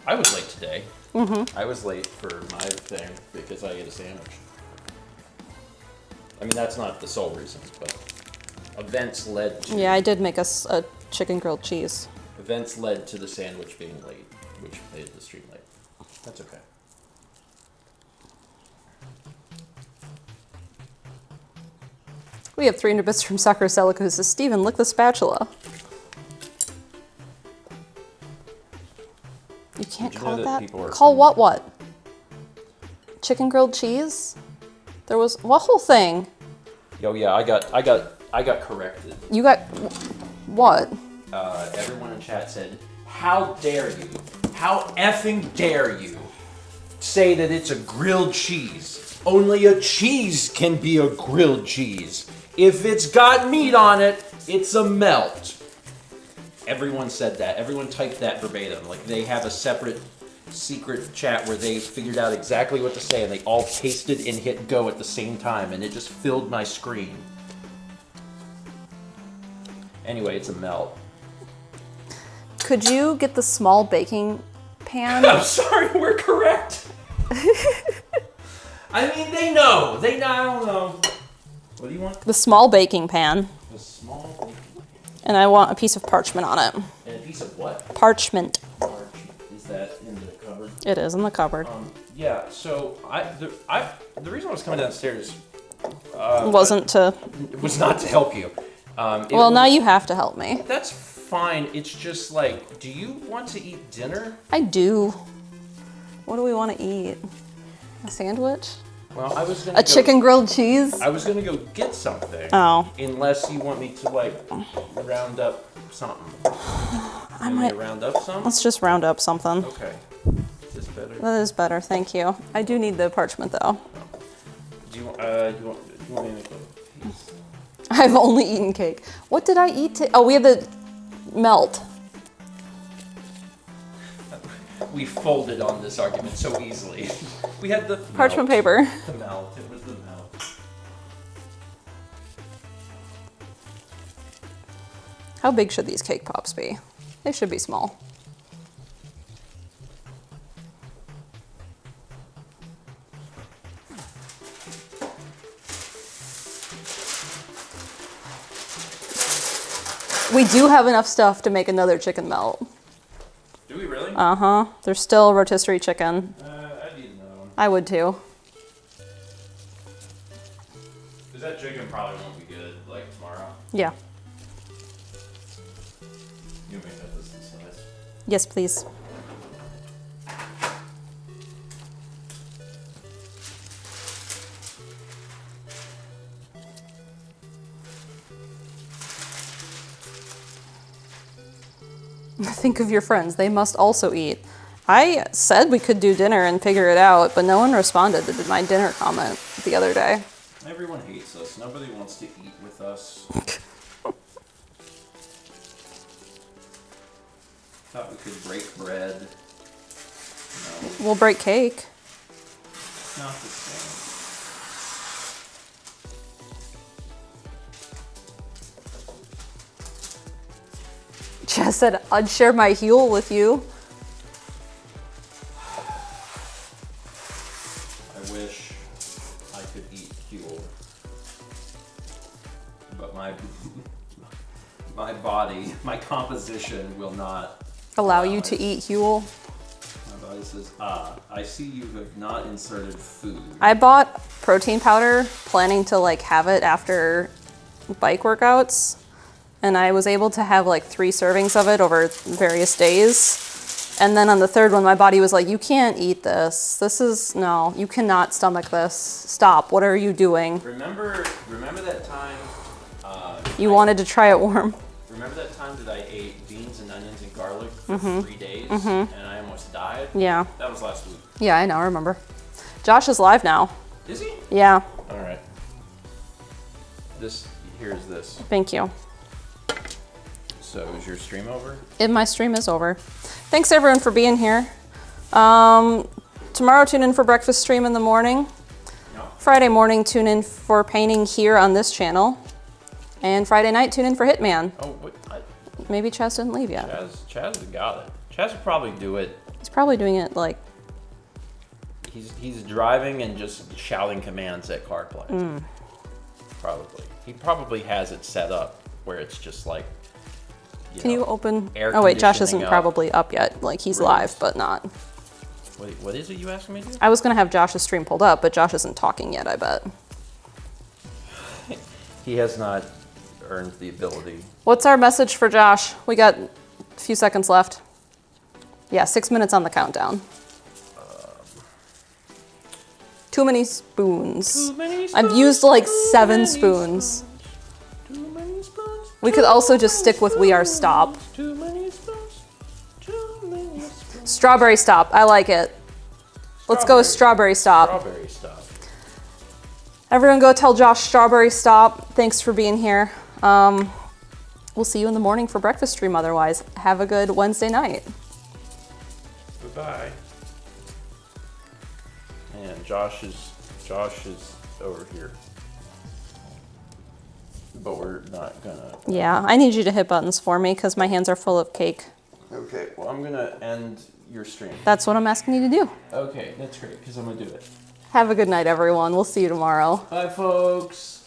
I was late today. Mm-hmm. I was late for my thing because I ate a sandwich. I mean, that's not the sole reason, but events led to... Yeah, I did make us a chicken grilled cheese. Events led to the sandwich being late, which made the stream late. That's okay. We have 300 bits from Sakura Celica who says, Steven, lick the spatula. You can't Did you call know it that that? people are Call what? Chicken grilled cheese? There was, what whole thing? Yo, yeah, I got corrected. You got, what? Everyone in chat said, how dare you? How effing dare you say that it's a grilled cheese? Only a cheese can be a grilled cheese. If it's got meat on it, it's a melt. Everyone said that. Everyone typed that verbatim. Like, they have a separate secret chat where they figured out exactly what to say, and they all pasted and hit go at the same time, and it just filled my screen. Anyway, it's a melt. Could you get the small baking pan? I'm sorry, we're correct. I mean, they know. I don't know. What do you want? The small baking pan. The small. And I want a piece of parchment on it. And a piece of what? Parchment. Is that in the cupboard? It is in the cupboard. Yeah. So the reason I was coming downstairs was not to help you. Well, now you have to help me. That's fine. It's just like, do you want to eat dinner? I do. What do we want to eat? A sandwich? Well, I was gonna A chicken grilled cheese? I was gonna go get something. Oh. Unless you want me to like round up something. I might round up some. Let's just round up something. Okay. Is this better? That is better, thank you. I do need the parchment though. Do you want me to make a piece? I've only eaten cake. What did I eat? Oh, we have the melt. We folded on this argument so easily. We had the Parchment paper. The melt. It was the melt. How big should these cake pops be? They should be small. We do have enough stuff to make another chicken melt. Do we really? Uh-huh. There's still rotisserie chicken. I'd eat another one. I would too. Because that chicken probably won't be good, like, tomorrow. Yeah. You may cut this in size. Yes, please. Think of your friends. They must also eat. I said we could do dinner and figure it out, but no one responded to my dinner comment the other day. Everyone hates us. Nobody wants to eat with us. Thought we could break bread. No, We'll break cake. not the same. Jess said, I'd share my Huel with you. I wish I could eat Huel. But my body, my composition will not Allow you to eat Huel. My body says, I see you have not inserted food. I bought protein powder, planning to like have it after bike workouts. And I was able to have like 3 servings of it over various days. And then on the third one, my body was like, you can't eat this. No, you cannot stomach this. Stop, what are you doing? Remember that time? You wanted to try it warm. Remember that time that I ate beans and onions and garlic for 3 days and I almost died? Yeah. That was last week. Yeah, I know, I remember. Josh is live now. Is he? Yeah, All right. Here's this. thank you. So is your stream over? My stream is over. Thanks everyone for being here. Tomorrow tune in for breakfast stream in the morning. No. Friday morning tune in for painting here on this channel. And Friday night tune in for Hitman. Oh, what? Maybe Chaz didn't leave yet. Chaz has got it. Chaz would probably do it. He's probably doing it like... He's driving and just shouting commands at CarPlay. Probably. He probably has it set up where it's just like, Can you open... air Oh wait, Josh isn't conditioning up. probably up yet. Like he's Really? live, but not. Wait, what is it you asking me to do? I was gonna have Josh's stream pulled up, but Josh isn't talking yet, I bet. He has not earned the ability. What's our message for Josh? We got a few seconds left. Yeah, 6 minutes on the countdown. Too many spoons. I've used like 7 spoons. Too many spoons. We could also just stick with We Are Stop. Too many spoons. Too many spoons. Strawberry Stop. I like it. Let's go with Strawberry Stop. Strawberry Stop. Everyone go tell Josh Strawberry Stop. Thanks for being here. We'll see you in the morning for breakfast stream otherwise. Have a good Wednesday night. Bye-bye. And Josh is over here. But we're not gonna. Yeah, I need you to hit buttons for me because my hands are full of cake. Okay, well I'm gonna end your stream. That's what I'm asking you to do. Okay, that's great, because I'm gonna do it. Have a good night, everyone. We'll see you tomorrow. Bye, folks.